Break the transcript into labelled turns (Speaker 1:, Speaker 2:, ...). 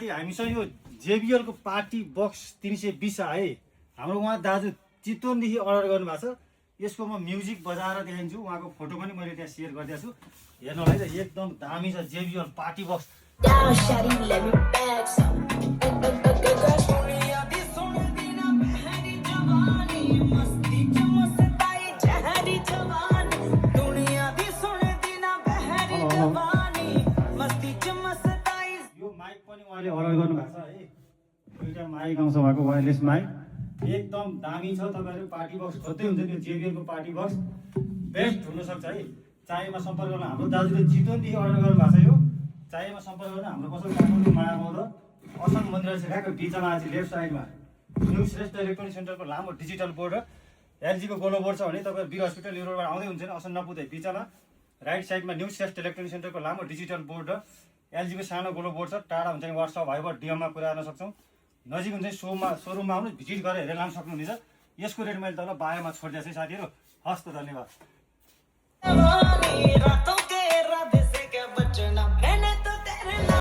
Speaker 1: साथी हामीसँग यो JBL को पार्टी बक्स 320 है। हाम्रो उहाँ दाजु चितवनदेखि अर्डर गर्नुभएको छ। यसको म म्युजिक बजाएर देखाइदिन्छु। उहाँको फोटो पनि मैले त्यहाँ सेयर गरिदिएको छु। हेर्नु होला है त, एकदम दामी छ JBL पार्टी बक्स। यो माइक पनि उहाँले अर्डर गर्नुभएको छ है। दुईटा माइक आउँछ उहाँको वायरलेस माइक, एकदम दामी छ। तपाईँहरू पार्टी बक्स खोज्दै हुन्छ त्यो JBL को पार्टी बक्स बेस्ट हुनसक्छ है। चाहिएमा सम्पर्क गर्नु। हाम्रो दाजुले चितवनदेखि अर्डर गर्नुभएको छ। यो चाहिएमा सम्पर्क गर्नु। हाम्रो पसल काठमाडौँ मायाबौद्ध असन मन्दिर छ ठ्याक्क बिचमा चाहिँ लेफ्ट साइडमा न्यू श्रेष्ठ इलेक्ट्रोनिक सेन्टरको लामो डिजिटल बोर्ड र LG को गोलो बोर्ड छ भने तपाईँ वीर हस्पिटल न्यू रोडबाट आउँदै हुन्छ नि, असन नपुग्दै बिचमा राइट साइडमा न्यू श्रेष्ठ इलेक्ट्रोनिक सेन्टरको लामो डिजिटल बोर्ड र LG को सानो गोलो बोर्ड छ। टाढा हुन्छ नि WhatsApp भाइबर DM कुरा गर्न सक्छौँ। नजिक हुन्छ नि सोरुममा आउनु, भिजिट गरेर हेरेर लान सक्नुहुनेछ। यसको रेट मैले तल बायोमा छोडिदिएको छु साथीहरू। हस् त, धन्यवाद।